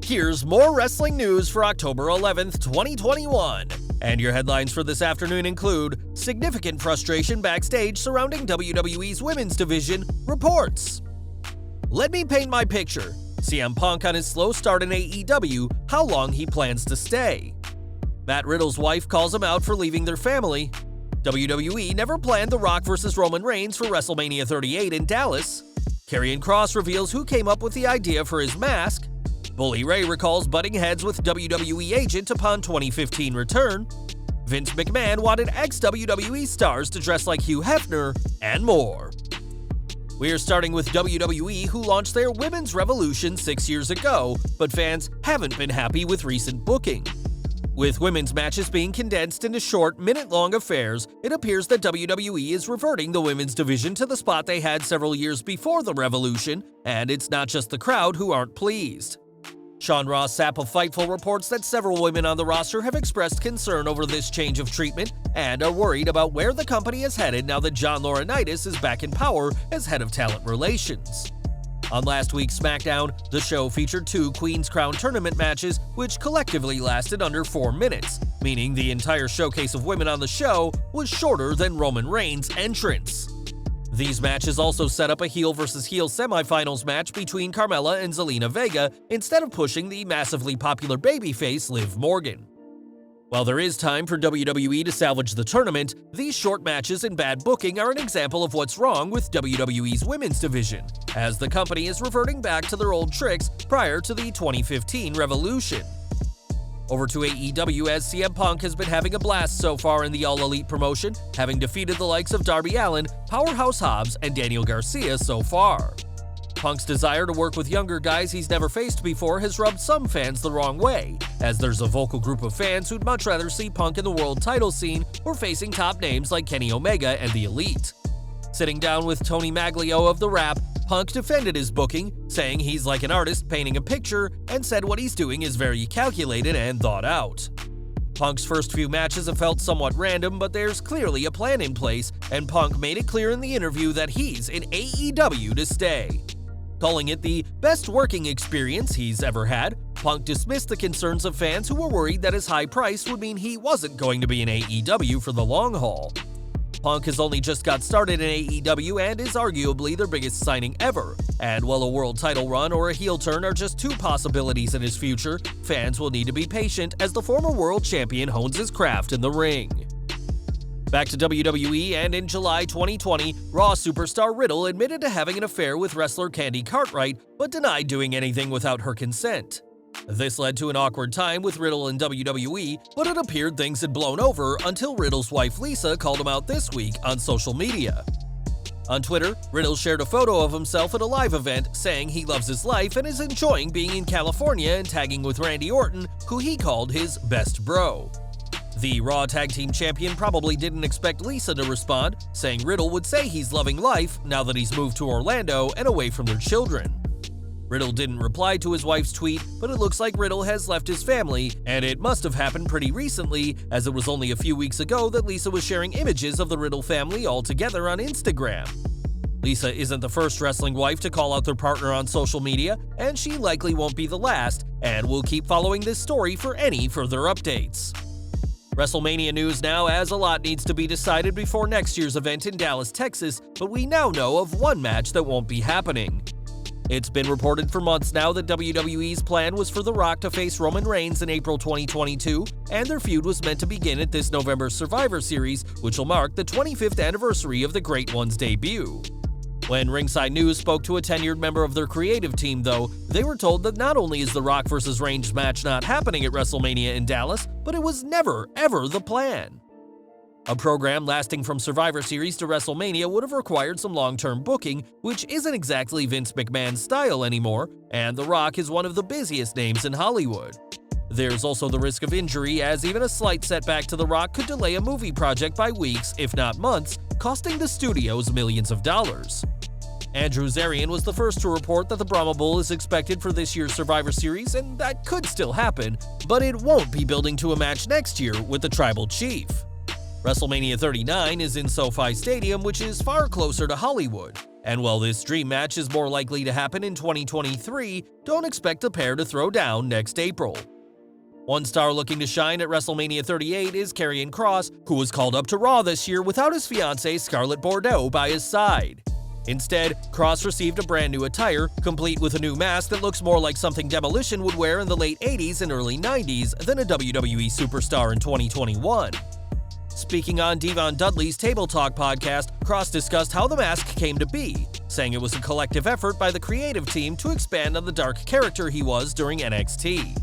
Here's more wrestling news for October 11th, 2021. And your headlines for this afternoon include significant frustration backstage surrounding WWE's women's division, reports. Let me paint my picture. CM Punk on his slow start in AEW, how long he plans to stay. Matt Riddle's wife calls him out for leaving their family. WWE never planned The Rock vs. Roman Reigns for WrestleMania 38 in Dallas. Karrion Kross reveals who came up with the idea for his mask. Bully Ray recalls butting heads with WWE agent upon 2015 return. Vince McMahon wanted ex-WWE stars to dress like Hugh Hefner, and more. We're starting with WWE, who launched their Women's Revolution 6 years ago, but fans haven't been happy with recent booking. With women's matches being condensed into short, minute-long affairs, it appears that WWE is reverting the women's division to the spot they had several years before the Revolution, and it's not just the crowd who aren't pleased. Sean Ross Sapp of Fightful reports that several women on the roster have expressed concern over this change of treatment and are worried about where the company is headed now that John Laurinaitis is back in power as head of talent relations. On last week's SmackDown, the show featured 2 Queen's Crown tournament matches, which collectively lasted under 4 minutes, meaning the entire showcase of women on the show was shorter than Roman Reigns' entrance. These matches also set up a heel versus heel semifinals match between Carmella and Zelina Vega instead of pushing the massively popular babyface Liv Morgan. While there is time for WWE to salvage the tournament, these short matches and bad booking are an example of what's wrong with WWE's women's division, as the company is reverting back to their old tricks prior to the 2015 Revolution. Over to AEW, as CM Punk has been having a blast so far in the All Elite promotion, having defeated the likes of Darby Allin, Powerhouse Hobbs, and Daniel Garcia so far. Punk's desire to work with younger guys he's never faced before has rubbed some fans the wrong way, as there's a vocal group of fans who'd much rather see Punk in the world title scene or facing top names like Kenny Omega and the Elite. Sitting down with Tony Maglio of The Rap, Punk defended his booking, saying he's like an artist painting a picture, and said what he's doing is very calculated and thought out. Punk's first few matches have felt somewhat random, but there's clearly a plan in place, and Punk made it clear in the interview that he's in AEW to stay. Calling it the best working experience he's ever had, Punk dismissed the concerns of fans who were worried that his high price would mean he wasn't going to be in AEW for the long haul. Punk has only just got started in AEW and is arguably their biggest signing ever, and while a world title run or a heel turn are just 2 possibilities in his future, fans will need to be patient as the former world champion hones his craft in the ring. Back to WWE, and in July 2020, Raw superstar Riddle admitted to having an affair with wrestler Candy Cartwright, but denied doing anything without her consent. This led to an awkward time with Riddle and WWE, but it appeared things had blown over until Riddle's wife Lisa called him out this week on social media. On Twitter, Riddle shared a photo of himself at a live event saying he loves his life and is enjoying being in California and tagging with Randy Orton, who he called his best bro. The Raw Tag Team Champion probably didn't expect Lisa to respond, saying Riddle would say he's loving life now that he's moved to Orlando and away from their children. Riddle didn't reply to his wife's tweet, but it looks like Riddle has left his family, and it must have happened pretty recently, as it was only a few weeks ago that Lisa was sharing images of the Riddle family all together on Instagram. Lisa isn't the first wrestling wife to call out their partner on social media, and she likely won't be the last, and we'll keep following this story for any further updates. WrestleMania news now, as a lot needs to be decided before next year's event in Dallas, Texas, but we now know of one match that won't be happening. It's been reported for months now that WWE's plan was for The Rock to face Roman Reigns in April 2022, and their feud was meant to begin at this November's Survivor Series, which will mark the 25th anniversary of the Great One's debut. When Ringside News spoke to a tenured member of their creative team, though, they were told that not only is The Rock vs. Reigns match not happening at WrestleMania in Dallas, but it was never, ever the plan. A program lasting from Survivor Series to WrestleMania would have required some long-term booking, which isn't exactly Vince McMahon's style anymore, and The Rock is one of the busiest names in Hollywood. There's also the risk of injury, as even a slight setback to The Rock could delay a movie project by weeks, if not months, costing the studios millions of dollars. Andrew Zarian was the first to report that the Brahma Bull is expected for this year's Survivor Series, and that could still happen, but it won't be building to a match next year with the Tribal Chief. WrestleMania 39 is in SoFi Stadium, which is far closer to Hollywood. And while this dream match is more likely to happen in 2023, don't expect the pair to throw down next April. One star looking to shine at WrestleMania 38 is Karrion Kross, who was called up to Raw this year without his fiancée Scarlett Bordeaux by his side. Instead, Kross received a brand new attire, complete with a new mask that looks more like something Demolition would wear in the late 80s and early 90s than a WWE superstar in 2021. Speaking on Devon Dudley's Table Talk podcast, Kross discussed how the mask came to be, saying it was a collective effort by the creative team to expand on the dark character he was during NXT.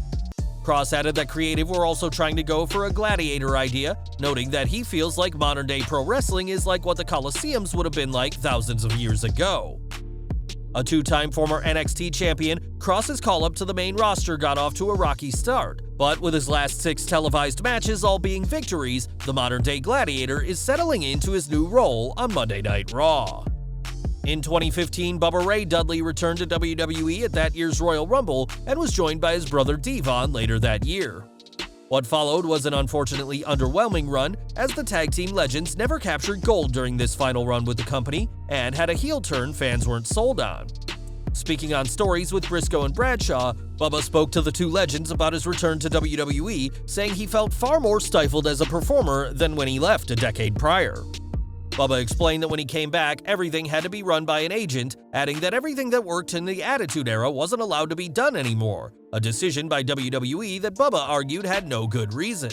Kross added that creative were also trying to go for a gladiator idea, noting that he feels like modern-day pro wrestling is like what the Coliseums would have been like thousands of years ago. A two-time former NXT champion, Kross's call-up to the main roster got off to a rocky start, but with his last 6 televised matches all being victories, the modern-day gladiator is settling into his new role on Monday Night Raw. In 2015, Bubba Ray Dudley returned to WWE at that year's Royal Rumble and was joined by his brother Devon later that year. What followed was an unfortunately underwhelming run, as the tag team legends never captured gold during this final run with the company and had a heel turn fans weren't sold on. Speaking on Stories with Briscoe and Bradshaw, Bubba spoke to the two legends about his return to WWE, saying he felt far more stifled as a performer than when he left a decade prior. Bubba explained that when he came back, everything had to be run by an agent, adding that everything that worked in the Attitude Era wasn't allowed to be done anymore, a decision by WWE that Bubba argued had no good reason.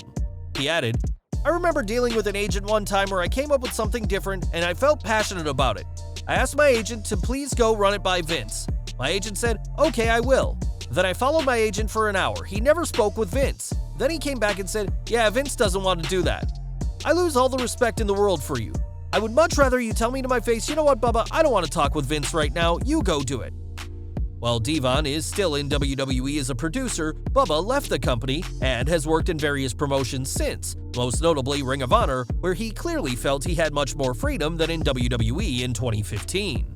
He added, "I remember dealing with an agent one time where I came up with something different and I felt passionate about it. I asked my agent to please go run it by Vince. My agent said, okay, I will. Then I followed my agent for an hour. He never spoke with Vince. Then he came back and said, yeah, Vince doesn't want to do that. I lose all the respect in the world for you. I would much rather you tell me to my face, you know what, Bubba, I don't want to talk with Vince right now, you go do it." While Devon is still in WWE as a producer, Bubba left the company and has worked in various promotions since, most notably Ring of Honor, where he clearly felt he had much more freedom than in WWE in 2015.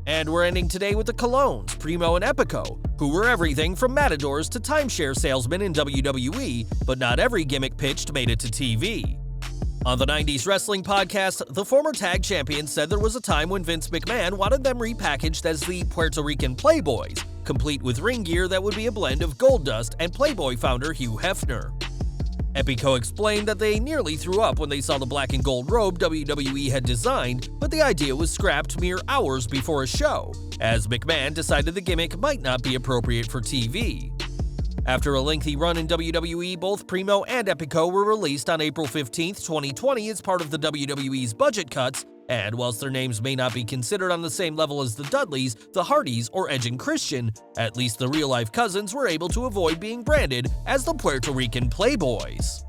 And we're ending today with the Colognes, Primo and Epico, who were everything from matadors to timeshare salesmen in WWE, but not every gimmick pitched made it to TV. On the 90s Wrestling Podcast, the former tag champions said there was a time when Vince McMahon wanted them repackaged as the Puerto Rican Playboys, complete with ring gear that would be a blend of Goldust and Playboy founder Hugh Hefner. Epico explained that they nearly threw up when they saw the black and gold robe WWE had designed, but the idea was scrapped mere hours before a show, as McMahon decided the gimmick might not be appropriate for TV. After a lengthy run in WWE, both Primo and Epico were released on April 15, 2020 as part of the WWE's budget cuts, and whilst their names may not be considered on the same level as the Dudleys, the Hardys, or Edge and Christian, at least the real-life cousins were able to avoid being branded as the Puerto Rican Playboys.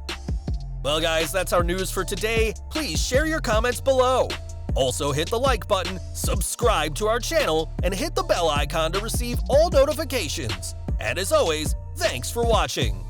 Well guys, that's our news for today. Please share your comments below. Also hit the like button, subscribe to our channel, and hit the bell icon to receive all notifications. And as always, thanks for watching.